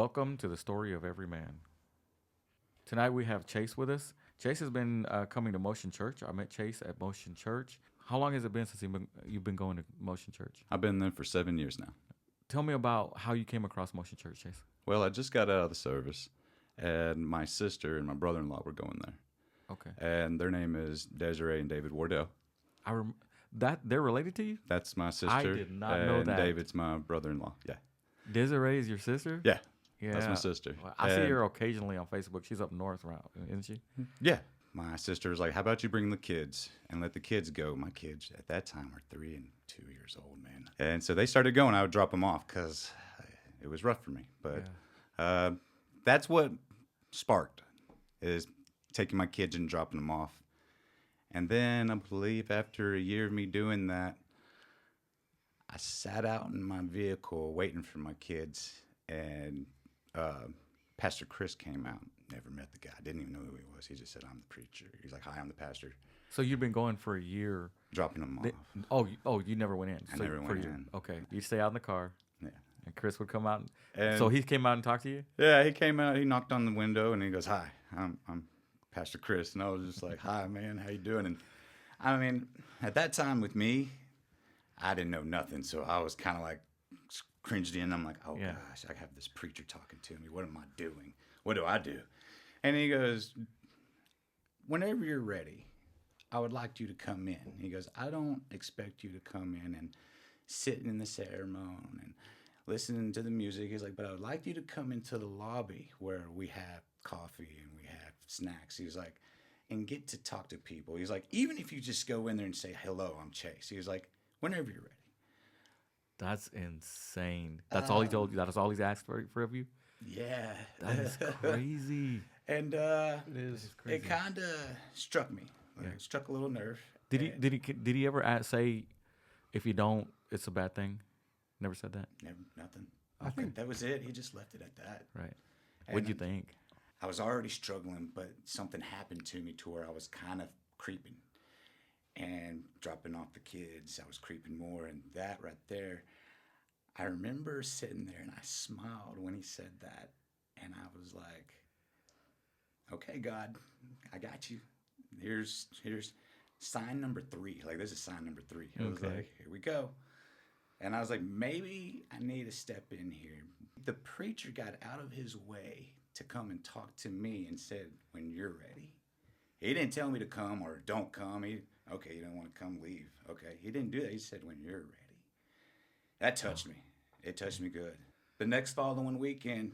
Welcome to the story of every man. Tonight we have Chase with us. Chase has been coming to Motion Church. I met Chase at Motion Church. How long has it been since you've been going to Motion Church? I've been there for 7 years now. Tell me about how you came across Motion Church, Chase. Well, I just got out of the service, and my sister and my brother-in-law were going there. Okay. And their name is Desiree and David Wardell. That they're related to you? That's my sister. I did not know that. And David's my brother-in-law. Yeah. Desiree is your sister? Yeah. Yeah. That's my sister. Well, I see her occasionally on Facebook. She's up north around, isn't she? Yeah. My sister was like, how about you bring the kids and let the kids go? My kids at that time were 3 and 2 years old, man. And so they started going. I would drop them off because it was rough for me. But that's what sparked is taking my kids and dropping them off. And then I believe after a year of me doing that, I sat out in my vehicle waiting for my kids, and Pastor Chris came out. Never met the guy. Didn't even know who he was. He just said, I'm the preacher. He's like, hi, I'm the pastor. So you've been going for a year. Dropping them off. You never went in. I never went in. Okay. You stay out in the car. Yeah. And Chris would come out. And so he came out and talked to you? Yeah, he came out. He knocked on the window, and he goes, hi, I'm Pastor Chris. And I was just like, hi, man, how you doing? And I mean, at that time with me, I didn't know nothing. So I was kind of like cringed in. I'm like, oh, gosh, I have this preacher talking to me. What am I doing? What do I do? And he goes, whenever you're ready, I would like you to come in. He goes, I don't expect you to come in and sit in the ceremony and listening to the music. He's like, but I would like you to come into the lobby where we have coffee and we have snacks. He's like, and get to talk to people. He's like, even if you just go in there and say, hello, I'm Chase. He was like, whenever you're ready. That's insane. That's all he told you? That's all he's asked for of you? Yeah. That is crazy. And it kind of struck me. It struck a little nerve. Did he ever say, if you don't, it's a bad thing? Never said that? Never, nothing. I think that was it. He just left it at that. Right. What'd you think? I was already struggling, but something happened to me to where I was kind of creeping and dropping off the kids. I was creeping more, and that right there, I remember sitting there and I smiled when he said that, and I was like, okay, God, I got you. Here's sign number 3. Like, this is sign number 3. I was like, here we go. And I was like, maybe I need to step in here. The preacher got out of his way to come and talk to me and said, when you're ready. He didn't tell me to come or don't come. Okay, you don't want to come, leave. Okay, he didn't do that. He said, when you're ready. That touched me. It touched me good. The next following weekend,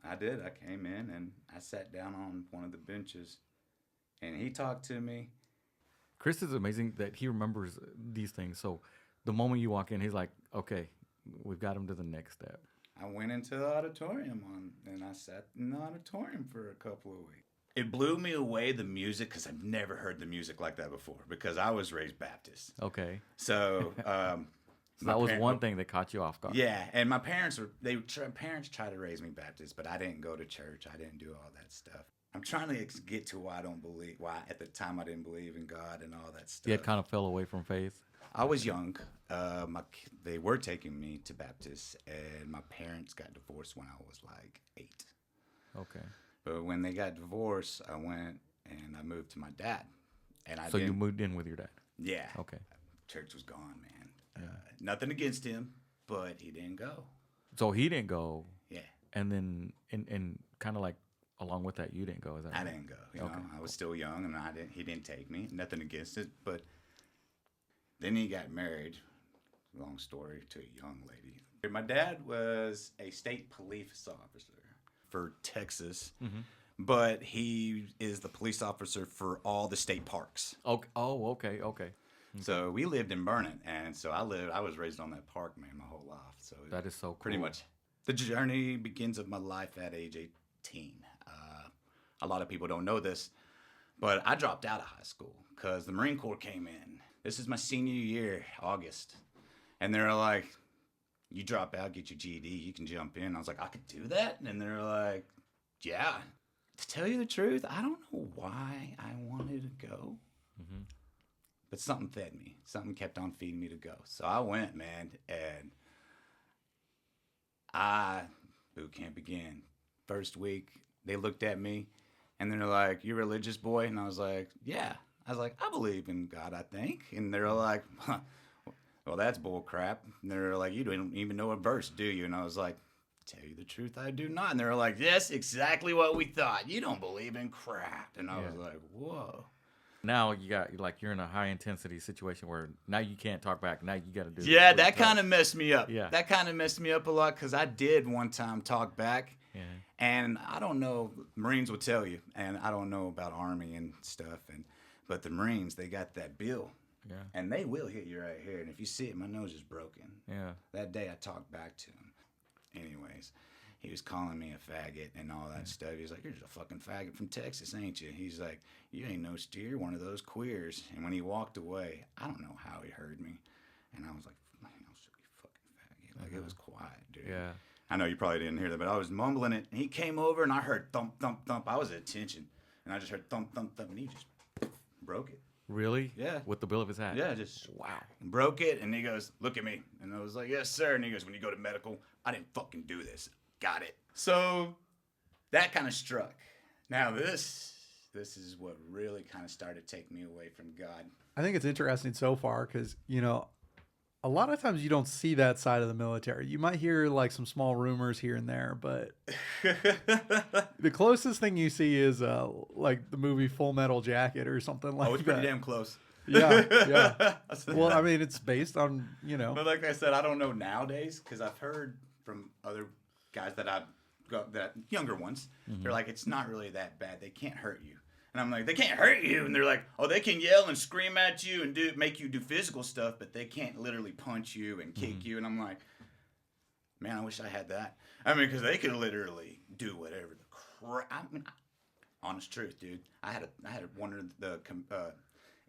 I did. I came in and I sat down on one of the benches, and he talked to me. Chris is amazing that he remembers these things. So the moment you walk in, he's like, okay, we've got him to the next step. I went into the auditorium and I sat in the auditorium for a couple of weeks. It blew me away, the music, because I've never heard the music like that before, because I was raised Baptist. Okay. So, so that was one thing that caught you off guard. Yeah, and my parents tried to raise me Baptist, but I didn't go to church. I didn't do all that stuff. I'm trying to get to why at the time I didn't believe in God and all that stuff. You had kind of fell away from faith? I was young. They were taking me to Baptist, and my parents got divorced when I was like 8. Okay. But when they got divorced, I went and I moved to my dad. So you moved in with your dad? Yeah. Okay. Church was gone, man. Nothing against him, but he didn't go. So he didn't go. Yeah. And then, and kind of like along with that, you didn't go. Is that right? I didn't go. You know, I was still young, and he didn't take me. Nothing against it, but then he got married. Long story, to a young lady. My dad was a state police officer for Texas, but he is the police officer for all the state parks. Okay. Oh, okay. So we lived in Vernon, and so I was raised on that park, man, my whole life. So that is so cool. Pretty much the journey begins of my life at age 18. A lot of people don't know this, but I dropped out of high school because the Marine Corps came in. This is my senior year, August. And they're like, you drop out, get your GED, you can jump in. I was like, I could do that? And they're like, yeah. To tell you the truth, I don't know why I wanted to go. But something fed me. Something kept on feeding me to go. So I went, man, and Boot camp began. First week, they looked at me, and they're like, "You religious, boy?" And I was like, "Yeah." I was like, "I believe in God, I think." And they're like, huh, "Well, that's bull crap." And they're like, "You don't even know a verse, do you?" And I was like, "Tell you the truth, I do not." And they're like, "Yes, exactly what we thought. You don't believe in crap." And I was like, "Whoa." Now you got like you're in a high intensity situation where now you can't talk back. Now you got to do. Yeah, what you're that told. kind of messed me up. Yeah. That kind of messed me up a lot because I did one time talk back. Yeah. And I don't know, Marines will tell you, and I don't know about Army and stuff, but the Marines, they got that bill. Yeah. And they will hit you right here. And if you see it, my nose is broken. Yeah. That day I talked back to him. Anyways, he was calling me a faggot and all that stuff. He's like, "You're just a fucking faggot from Texas, ain't you?" He's like, "You ain't no steer, one of those queers." And when he walked away, I don't know how he heard me. And I was like, "Man, I'll show you fucking faggot." Like, it was quiet, dude. Yeah. I know you probably didn't hear that, but I was mumbling it. And he came over and I heard thump, thump, thump. I was at attention. And I just heard thump, thump, thump. And he just broke it. Really? Yeah. With the bill of his hat. Yeah, just Wow. broke it. And he goes, "Look at me." And I was like, "Yes, sir." And he goes, "When you go to medical, I didn't fucking do this. Got it." So that kind of struck. Now this is what really kind of started taking me away from God. I think it's interesting so far because, you know, a lot of times you don't see that side of the military. You might hear like some small rumors here and there, but the closest thing you see is like the movie Full Metal Jacket or something like that. Oh, it's pretty damn close. Yeah, yeah. Well, I mean, it's based on, you know. But like I said, I don't know nowadays because I've heard from other guys that younger ones, they're like, it's not really that bad. They can't hurt you. And I'm like, they can't hurt you. And they're like, oh, they can yell and scream at you and make you do physical stuff, but they can't literally punch you and kick you. And I'm like, man, I wish I had that. I mean, because they could literally do whatever the crap. I mean, honest truth, dude. I had one of the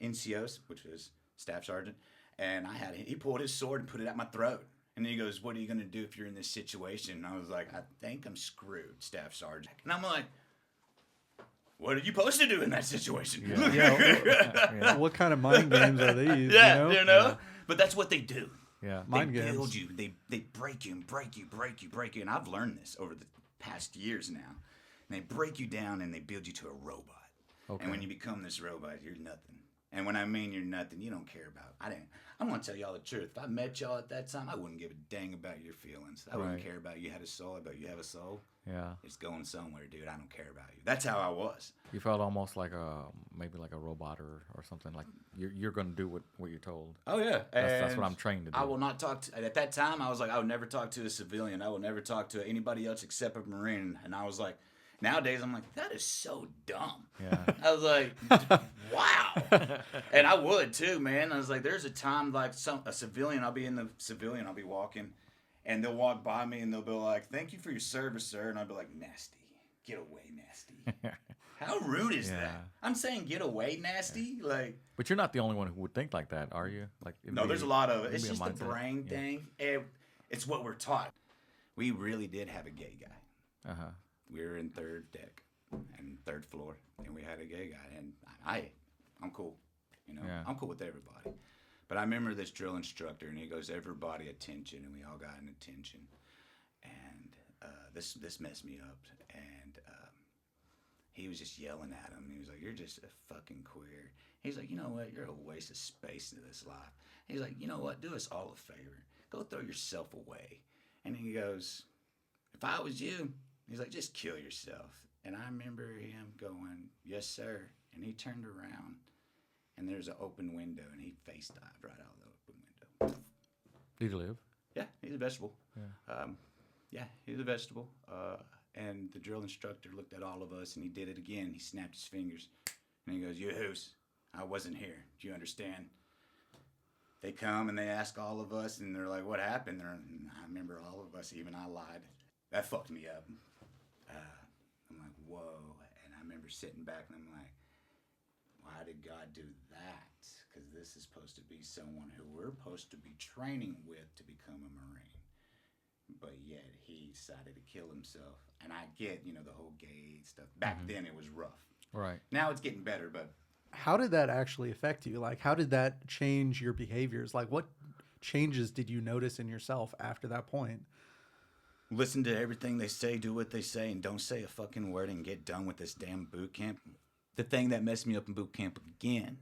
NCOs, which was staff sergeant, and he pulled his sword and put it at my throat. And he goes, "What are you going to do if you're in this situation?" And I was like, "I think I'm screwed, staff sergeant." And I'm like, "What are you supposed to do in that situation?" Yeah, what kind of mind games are these? Yeah, you know? But that's what they do. Yeah. They build you. They break you and break you. And I've learned this over the past years now. And they break you down and they build you to a robot. Okay. And when you become this robot, you're nothing. And when I mean you're nothing, you don't care about. I'm gonna tell y'all the truth. If I met y'all at that time, I wouldn't give a dang about your feelings. I wouldn't care about you had a soul. About you have a soul. Yeah. It's going somewhere, dude. I don't care about you. That's how I was. You felt almost like maybe like a robot or something. Like you're going to do what you're told. Oh yeah, That's what I'm trained to do. I will not talk to. At that time, I was like, I would never talk to a civilian. I will never talk to anybody else except a Marine. And I was like, nowadays, I'm like, that is so dumb. Yeah. I was like, wow. And I would too, man. I was like, there's a time like a civilian. I'll be in the civilian. I'll be walking, and they'll walk by me and they'll be like, "Thank you for your service, sir." And I'll be like, "Nasty, get away, nasty." How rude is that? I'm saying, get away, nasty. Like, But you're not the only one who would think like that, are you? Like, no, there's a lot of it. It's maybe a just the mindset. brain thing. It's what we're taught. We really did have a gay guy. Uh-huh. We were in third deck and third floor, and we had a gay guy. And I'm cool. You know, Yeah. I'm cool with everybody. But I remember this drill instructor, and he goes, "Everybody attention," and we all got an attention. And this messed me up. And he was just yelling at him. He was like, "You're just a fucking queer." He's like, "You know what? You're a waste of space in this life." He's like, "You know what? Do us all a favor. Go throw yourself away." And he goes, "If I was you," he's like, "just kill yourself." And I remember him going, "Yes, sir." And he turned around, and there's an open window, and he face dived right out of the open window. Did you live? Yeah, he's a vegetable. Yeah. He's a vegetable. And the drill instructor looked at all of us, and he did it again. He snapped his fingers, and he goes, "You who's? I wasn't here. Do you understand?" They come, and they ask all of us, and they're like, "What happened?" I remember all of us, even I lied. That fucked me up. I'm like, whoa. And I remember sitting back, and I'm like, why did God do that? Because this is supposed to be someone who we're supposed to be training with to become a Marine. But yet he decided to kill himself. And I get, the whole gay stuff. Back then it was rough. Right. Now it's getting better, but How did that actually affect you? Like, how did that change your behaviors? Like, what changes did you notice in yourself after that point? listen to everything they say, do what they say, and don't say a fucking word and get done with this damn boot camp. The thing that messed me up in boot camp again,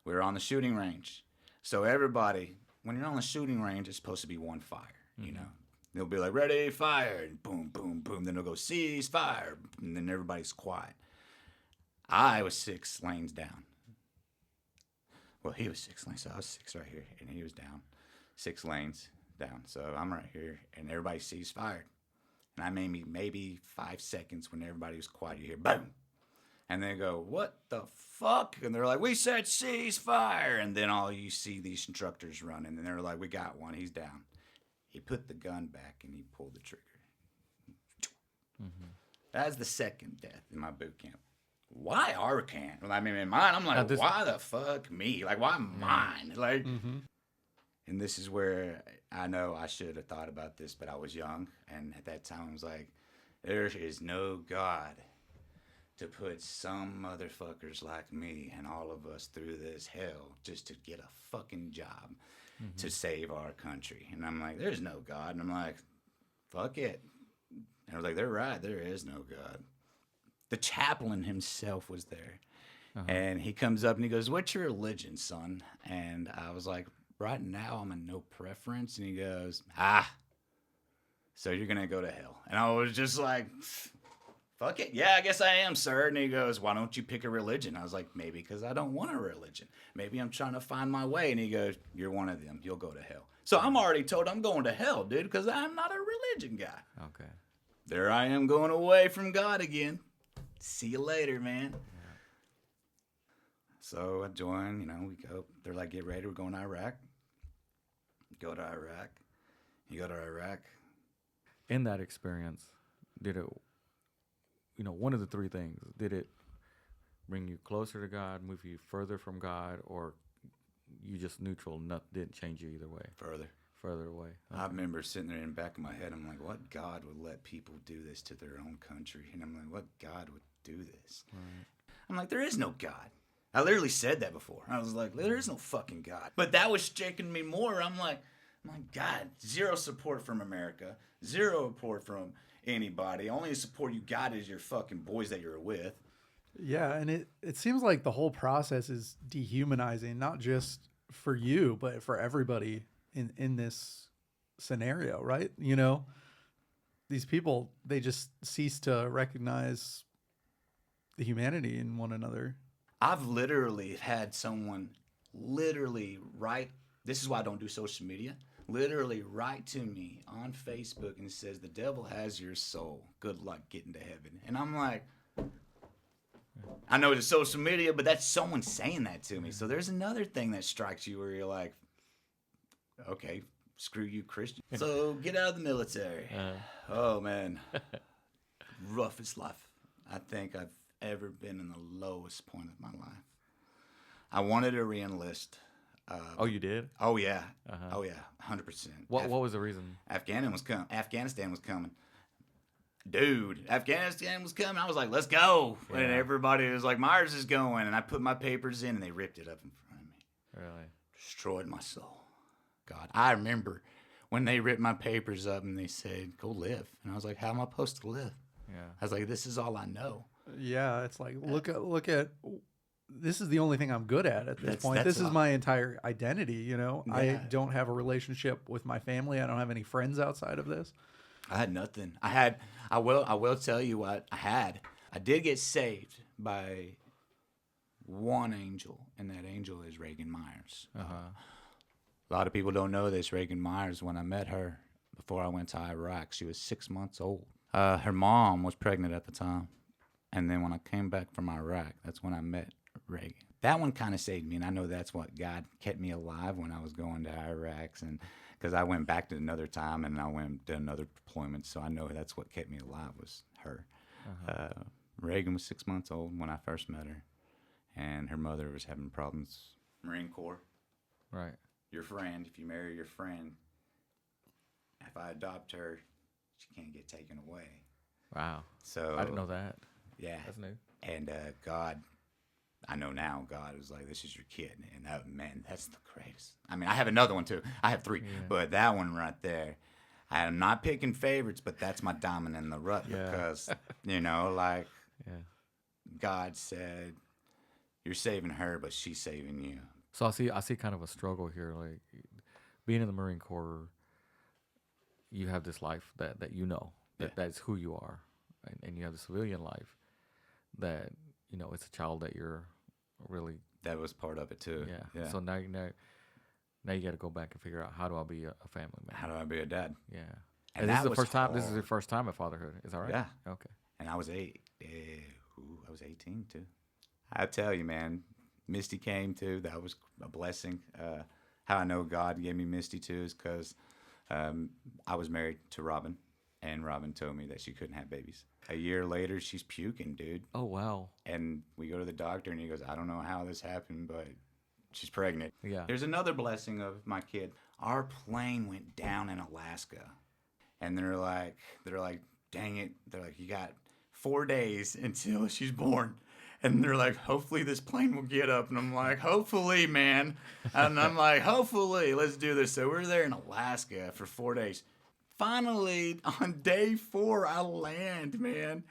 we were on the shooting range. So everybody, when you're on the shooting range, it's supposed to be one fire, you know. They'll be like, ready, fire, and boom, boom, boom. Then they'll go, cease, fire, and then everybody's quiet. I was 6 lanes down. Well, he was 6 lanes, so I was 6 right here, and he was down, 6 lanes down. So I'm right here, and everybody sees fired. And I maybe 5 seconds when everybody was quiet, you hear boom. And they go, what the fuck? And they're like, we said cease fire. And then all you see these instructors running, and they're like, we got one, he's down. He put the gun back, and he pulled the trigger. That's the second death in my boot camp. Why Arcan? Well, I mean, in mine, I'm like, why the fuck me? Like, why mine? Like, and this is where I know I should have thought about this, but I was young, and at that time I was like, there is no God to put some motherfuckers like me and all of us through this hell just to get a fucking job to save our country. And I'm like, there's no God. And I'm like, fuck it. And I was like, they're right. There is no God. The chaplain himself was there. And he comes up and he goes, what's your religion, son? And I was like, right now I'm a no preference. And he goes, so you're going to go to hell. And I was just like, fuck it. Yeah, I guess I am, sir. And he goes, why don't you pick a religion? I was like, maybe because I don't want a religion. Maybe I'm trying to find my way. And he goes, you're one of them. You'll go to hell. So I'm already told I'm going to hell, dude, because I'm not a religion guy. Okay. There I am going away from God again. See you later, man. Yeah. So I join, we go. They're like, get ready. We're going to Iraq. Go to Iraq. You go to Iraq. In that experience, did it, one of the 3 things, did it bring you closer to God, move you further from God, or you just neutral, nothing didn't change you either way? Further away. Okay. I remember sitting there in the back of my head, I'm like, what God would let people do this to their own country? And I'm like, what God would do this? Right. I'm like, there is no God. I literally said that before. I was like, there is no fucking God. But that was shaking me more. I'm like, my God, 0 support from America, 0 support from anybody. Only support you got is your fucking boys that you're with. Yeah, and it seems like the whole process is dehumanizing, not just for you, but for everybody in this scenario, right? These people, they just cease to recognize the humanity in one another. I've literally had someone write, this is why I don't do social media, literally write to me on Facebook and says, the devil has your soul. Good luck getting to heaven. And I'm like, I know it's social media, but that's someone saying that to me. So there's another thing that strikes you where you're like, okay, screw you, Christian. So get out of the military. Oh, man. Roughest life I think I've ever been in the lowest point of my life. I wanted to re-enlist. Oh, you did? Oh, yeah. Oh, yeah. 100%. What was the reason? Afghanistan was coming. Dude, Afghanistan was coming. I was like, let's go. Yeah. And everybody was like, Myers is going. And I put my papers in, and they ripped it up in front of me. Really? Destroyed my soul. God, I remember when they ripped my papers up and they said, go live. And I was like, how am I supposed to live? Yeah. I was like, this is all I know. Yeah, it's like, look at this is the only thing I'm good at this point. This is my entire identity, Yeah. I don't have a relationship with my family. I don't have any friends outside of this. I had nothing. I will tell you what I had. I did get saved by one angel, and that angel is Reagan Myers. A lot of people don't know this. Reagan Myers, when I met her before I went to Iraq, she was 6 months old. Her mom was pregnant at the time. And then when I came back from Iraq, that's when I met Reagan. That one kind of saved me, and I know that's what God kept me alive when I was going to Iraq, and because I went back to another time and I went to another deployment, so I know that's what kept me alive was her. Reagan was 6 months old when I first met her, and her mother was having problems. Marine Corps. Right. Your friend, if you marry your friend, if I adopt her, she can't get taken away. Wow. So I didn't know that. Yeah. That's new. And God, I know now, God was like, this is your kid. And man, that's the greatest. I mean, I have another one too. I have 3. Yeah. But that one right there, I'm not picking favorites, but that's my diamond in the rut Yeah. because, like Yeah. God said, you're saving her, but she's saving you. So I see kind of a struggle here. Like being in the Marine Corps, you have this life that that's who you are, and you have the civilian life that it's a child that you're really That was part of it too. yeah. So now you got to go back and figure out how do I be a family man? How do I be a dad? Yeah. And And this is that the was first time. This is hard. your first time at fatherhood. Is that right? Yeah. Okay. And I was I was 18 too. I tell you, man, Misty came too. That was a blessing. How I know God gave me Misty too is because I was married to Robin, and Robin told me that she couldn't have babies. A year later, she's puking, dude. Oh wow. And we go to the doctor, and he goes, I don't know how this happened, but she's pregnant. Yeah. There's another blessing of my kid. Our plane went down in Alaska, and they're like, dang it. They're like, you got 4 days until she's born. And they're like, hopefully this plane will get up. And I'm like, hopefully, man. And I'm like, hopefully, let's do this. So we're there in Alaska for 4 days. Finally, on day 4, I land, man.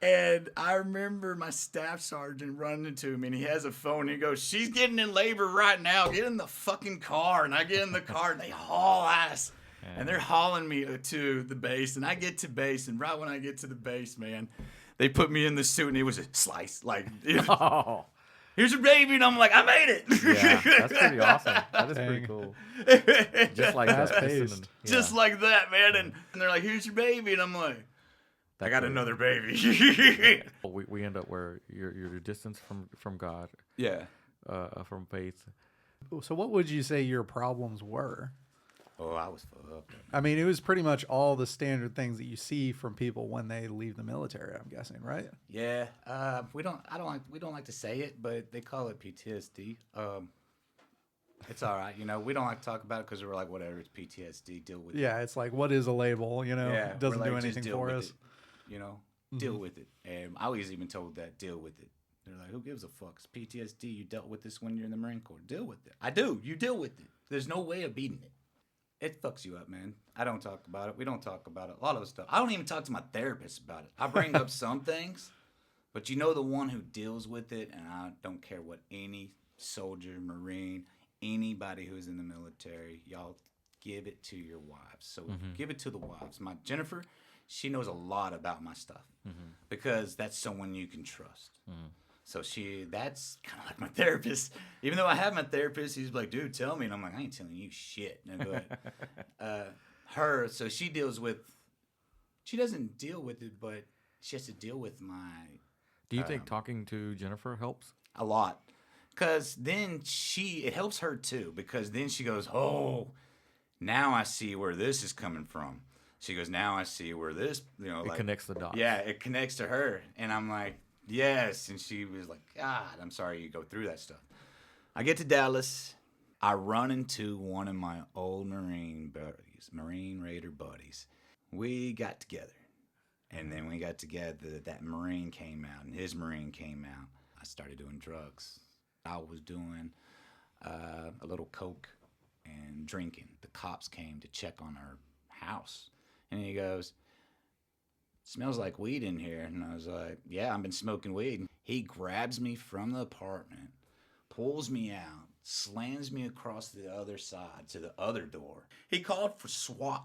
And I remember my staff sergeant running to me, and he has a phone. And he goes, she's getting in labor right now. Get in the fucking car. And I get in the car, and they haul ass. And they're hauling me to the base. And I get to base, and right when I get to the base, man, they put me in the suit, and it was a slice. Like, Oh. here's your baby. And I'm like, I made it. Yeah. That's pretty awesome. That is pretty Dang. cool. Just like Fast that. paced. Just like that, man. And they're like, here's your baby. And I'm like, I got another baby. We end up where you're distance from God, Yeah. from faith. So what would you say your problems were? Oh, I was fucked. I mean, it was pretty much all the standard things that you see from people when they leave the military, I'm guessing, right? Yeah. We don't like to say it, but they call it PTSD. It's all right. We don't like to talk about it because we're like, whatever, it's PTSD. Deal with it. Yeah, it's like, what is a label? Yeah, It doesn't we're do like, just anything deal for with us. it. Deal with it. And I was even told that, deal with it. They're like, who gives a fuck? It's PTSD. You dealt with this when you're in the Marine Corps. Deal with it. I do. You deal with it. There's no way of beating it. It fucks you up, man. I don't talk about it. We don't talk about it. A lot of the stuff. I don't even talk to my therapist about it. I bring up some things, but the one who deals with it, and I don't care what any soldier, Marine, anybody who's in the military, y'all give it to your wives. So give it to the wives. My Jennifer, she knows a lot about my stuff because that's someone you can trust. So that's kind of like my therapist. Even though I have my therapist, he's like, dude, tell me. And I'm like, I ain't telling you shit. But so she doesn't deal with it, but she has to deal with Do you think talking to Jennifer helps? a lot. Because then it helps her too. Because then she goes, oh, now I see where this is coming from. She goes, now I see where this, It connects the dots. Yeah, it connects to her. And I'm like, yes. And she was like, God, I'm sorry you go through that stuff. I get to Dallas. I run into one of my old Marine Raider buddies. We got together. And then we got together. That Marine came out, and his Marine came out. I started doing drugs. I was doing a little coke and drinking. The cops came to check on our house. And he goes, smells like weed in here. And I was like, yeah, I've been smoking weed. He grabs me from the apartment, pulls me out, slams me across the other side to the other door. He called for SWAT.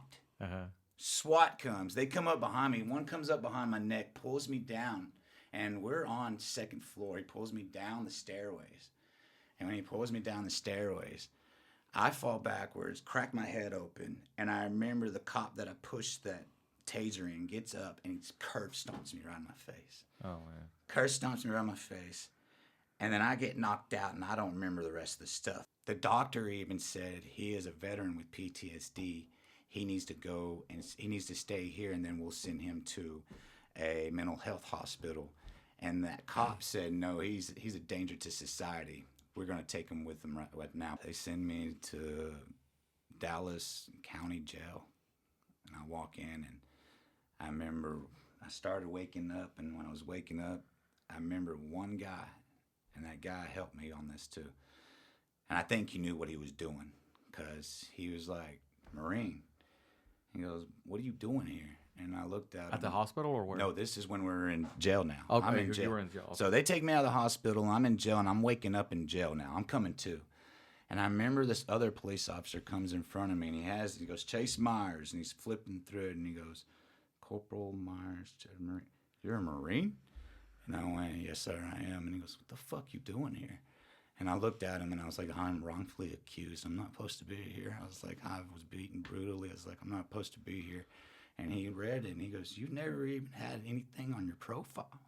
SWAT comes. They come up behind me. One comes up behind my neck, pulls me down. And we're on 2nd floor. He pulls me down the stairways. And when he pulls me down the stairways, I fall backwards, crack my head open. And I remember the cop that I pushed that taser in gets up and he curve stomps me right in my face. Oh man. Curve stomps me right in my face. And then I get knocked out and I don't remember the rest of the stuff. The doctor even said he is a veteran with PTSD. He needs to go and he needs to stay here, and then we'll send him to a mental health hospital. And that cop said, no, he's a danger to society. We're going to take him with them right now. They send me to Dallas County Jail. And I walk in, and I remember I started waking up. And when I was waking up, I remember one guy. And that guy helped me on this too. And I think he knew what he was doing. Because he was like, Marine. He goes, "What are you doing here?" And I looked at him. At the hospital or where? No, this is when we're in jail now. Okay, I'm in you jail. were in jail. So they take me out of the hospital. I'm in jail, and I'm waking up in jail now. I'm coming to. And I remember this other police officer comes in front of me, and he goes, "Chase Myers," and he's flipping through it, and he goes, "Corporal Myers, you're a Marine?" And I went, "Yes, sir, I am." And he goes, "What the fuck you doing here?" And I looked at him, and I was like, "I'm wrongfully accused. I'm not supposed to be here." I was like, "I was beaten brutally." I was like, "I'm not supposed to be here." And he read it, and he goes, "You've never even had anything on your profile."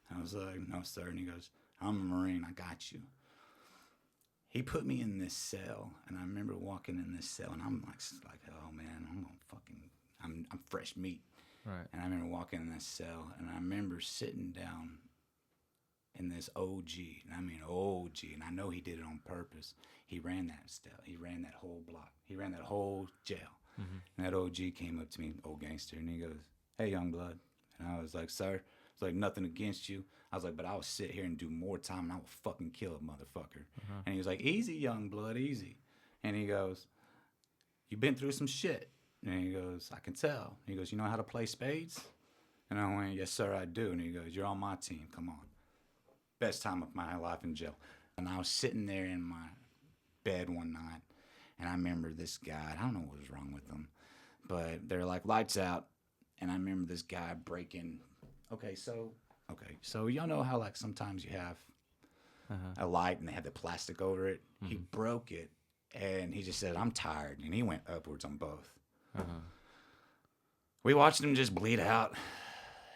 And I was like, "No, sir." And he goes, "I'm a Marine. I got you." He put me in this cell, and I remember walking in this cell, and I'm like, "Oh man, I'm fresh meat." Right. And I remember walking in this cell, and I remember sitting down in this OG, and I mean OG, and I know he did it on purpose. He ran that cell. He ran that whole block. He ran that whole jail. Mm-hmm. And that OG came up to me, old gangster, and he goes, "Hey, young blood." And I was like, "Sir," it's like, "Nothing against you." I was like, "But I will sit here and do more time, and I will fucking kill a motherfucker." Uh-huh. And he was like, "Easy, young blood, easy." And he goes, "You've been through some shit." And he goes, "I can tell." He goes, "You know how to play spades?" And I went, "Yes, sir, I do." And he goes, "You're on my team. Come on." Best time of my life in jail. And I was sitting there in my bed one night, and I remember this guy. I don't know what was wrong with him, but they're like, "Lights out." And I remember this guy breaking. Okay, so y'all know how like sometimes you have a light and they have the plastic over it. Mm-hmm. He broke it, and he just said, "I'm tired," and he went upwards on both. We watched him just bleed out,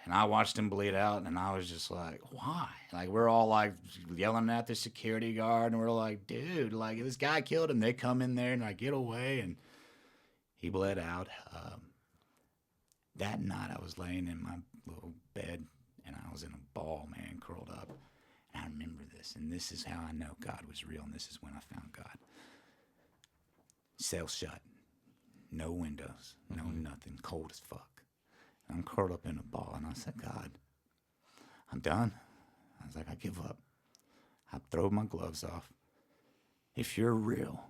and I watched him bleed out, and I was just like, "Why?" Like, we're all like yelling at the security guard, and we're like, "Dude, like, this guy killed him." They come in there and I get away, and he bled out. That night I was laying in my little bed, and I was in a ball, man, curled up. And I remember this, and this is how I know God was real, and this is when I found God. Cell shut. No windows, no nothing, cold as fuck. And I'm curled up in a ball, and I said, "God, I'm done." I was like, "I give up." I throw my gloves off. "If you're real,"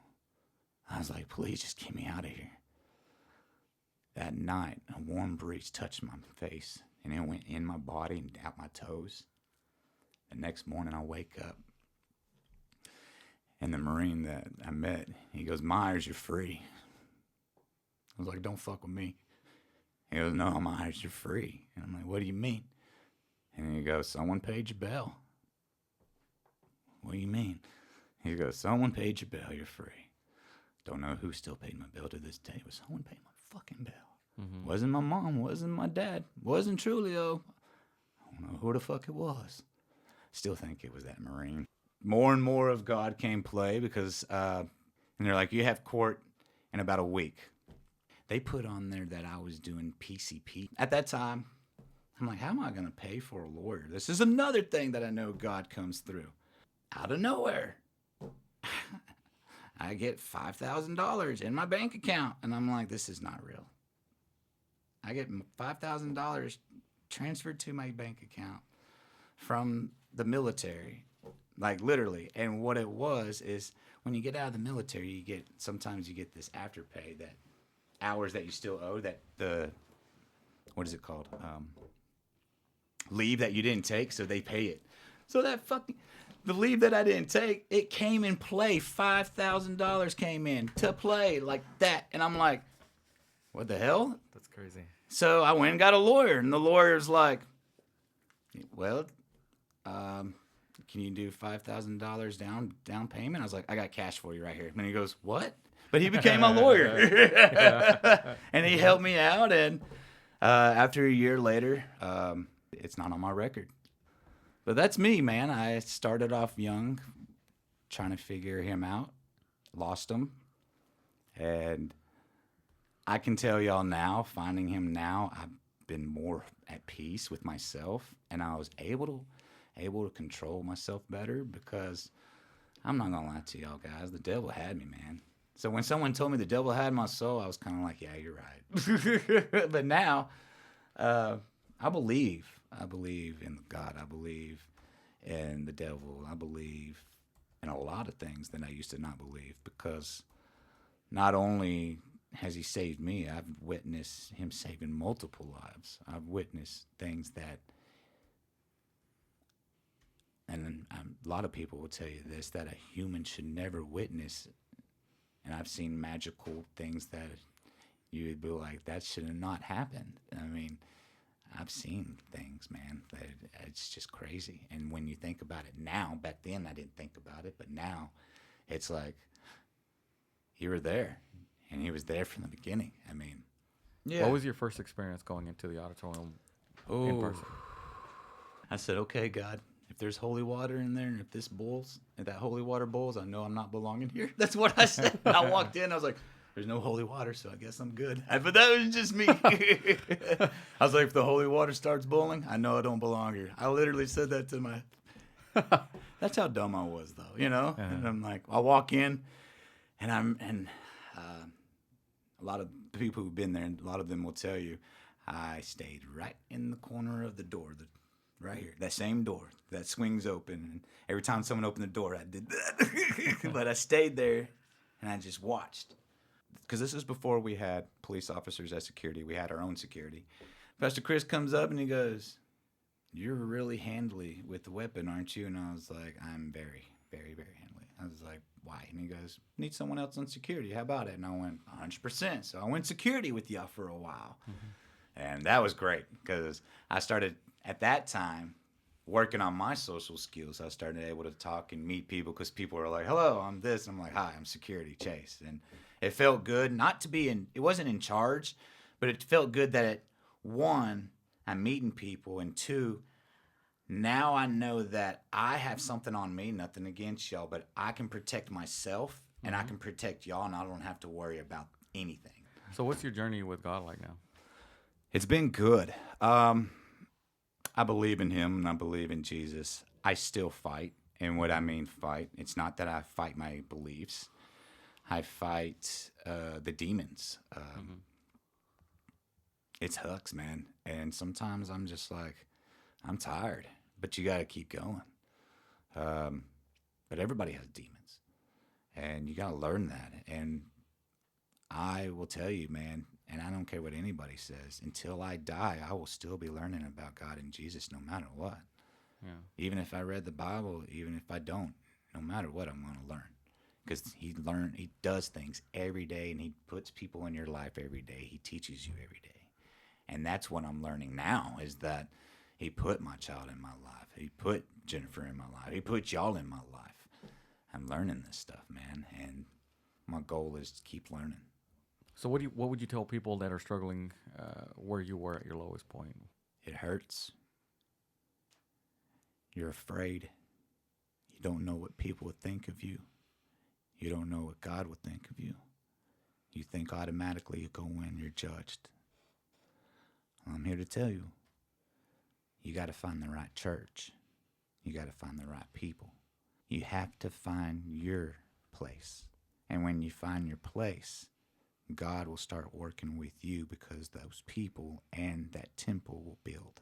I was like, "please just get me out of here." That night, a warm breeze touched my face, and it went in my body and out my toes. The next morning, I wake up, and the Marine that I met, he goes, "Myers, you're free." I was like, "Don't fuck with me." He goes, "No, Myers, you're free." And I'm like, "What do you mean?" And he goes, "Someone paid your bail." "What do you mean?" He goes, "Someone paid your bail, you're free." Don't know who still paid my bill to this day, but someone paid my fucking bill. Mm-hmm. Wasn't my mom, wasn't my dad, wasn't Trulio. I don't know who the fuck it was. Still think it was that Marine. More and more of God came play because, and they're like, "You have court in about a week." They put on there that I was doing PCP. At that time, I'm like, how am I going to pay for a lawyer? This is another thing that I know God comes through. Out of nowhere, I get $5,000 in my bank account. And I'm like, this is not real. I get $5,000 transferred to my bank account from the military. Like, literally. And what it was is when you get out of the military, sometimes you get this afterpay, that hours that you still owe, that what is it called? Leave that you didn't take, so they pay it. So the leave that I didn't take, it came in play. $5,000 came in to play like that. And I'm like, what the hell? That's crazy. So I went and got a lawyer, and the lawyer's like, "Well, can you do $5,000 down payment?" I was like, "I got cash for you right here." And he goes, "What?" But he became my lawyer. And he helped me out. And after a year later, it's not on my record. But that's me, man. I started off young, trying to figure him out. Lost him. And I can tell y'all now, finding him now, I've been more at peace with myself. And I was able to control myself better, because I'm not going to lie to y'all guys. The devil had me, man. So when someone told me the devil had my soul, I was kind of like, yeah, you're right. But now, I believe in God. I believe in the devil. I believe in a lot of things that I used to not believe, because not only has he saved me? I've witnessed him saving multiple lives. I've witnessed things that, and a lot of people will tell you this, that a human should never witness. And I've seen magical things that you'd be like, that should have not happened. I mean, I've seen things, man, that it's just crazy. And when you think about it now, back then I didn't think about it, but now it's like, you were there, and he was there from the beginning. I mean, yeah. What was your first experience going into the auditorium in person? I said, okay, God, if there's holy water in there, and if this boils, if that holy water boils, I know I'm not belonging here. That's what I said. I walked in, I was like, there's no holy water, so I guess I'm good. But that was just me. I was like, if the holy water starts boiling, I know I don't belong here. I literally said that to my... That's how dumb I was, though, you know? Uh-huh. And I'm like, I walk in, and a lot of people who've been there, and a lot of them will tell you, I stayed right in the corner of the door, right here, that same door that swings open. And every time someone opened the door, I did that. But I stayed there, and I just watched. Because this is before we had police officers as security. We had our own security. Pastor Chris comes up, and he goes, you're really handly with the weapon, aren't you? And I was like, I'm very, very, very handly. I was like, why? And he goes, need someone else on security. How about it? And I went, 100%. So I went security with y'all for a while. Mm-hmm. And that was great because I started, at that time, working on my social skills. I started able to talk and meet people because people were like, hello, I'm this. I'm like, hi, I'm security, Chase. And it felt good not to be it wasn't in charge, but it felt good that one, I'm meeting people, and two, now I know that I have something on me, nothing against y'all, but I can protect myself and I can protect y'all, and I don't have to worry about anything. So what's your journey with God like now? It's been good. I believe in him and I believe in Jesus. I still fight. And what I mean fight, it's not that I fight my beliefs. I fight the demons. It sucks, man. And sometimes I'm just like, I'm tired, but you got to keep going. But everybody has demons, and you got to learn that. And I will tell you, man, and I don't care what anybody says, until I die, I will still be learning about God and Jesus no matter what. Yeah. Even if I read the Bible, even if I don't, no matter what, I'm going to learn. Because he does things every day, and he puts people in your life every day. He teaches you every day. And that's what I'm learning now, is that he put my child in my life. He put Jennifer in my life. He put y'all in my life. I'm learning this stuff, man, and my goal is to keep learning. So what would you tell people that are struggling where you were at your lowest point? It hurts. You're afraid. You don't know what people would think of you. You don't know what God would think of you. You think automatically you go in, you're judged. Well, I'm here to tell you, you got to find the right church. You got to find the right people. You have to find your place. And when you find your place, God will start working with you, because those people and that temple will build.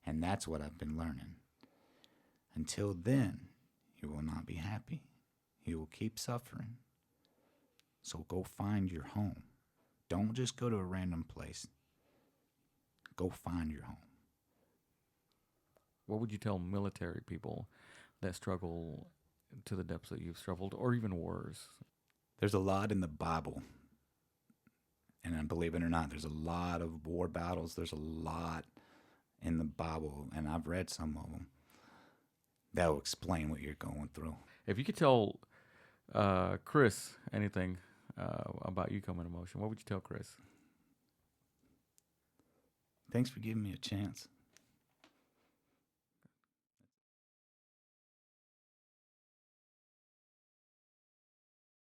And that's what I've been learning. Until then, you will not be happy. You will keep suffering. So go find your home. Don't just go to a random place. Go find your home. What would you tell military people that struggle to the depths that you've struggled, or even worse? There's a lot in the Bible. And believe it or not, there's a lot of war battles. There's a lot in the Bible, and I've read some of them that will explain what you're going through. If you could tell Chris anything about you coming to Motion, what would you tell Chris? Thanks for giving me a chance.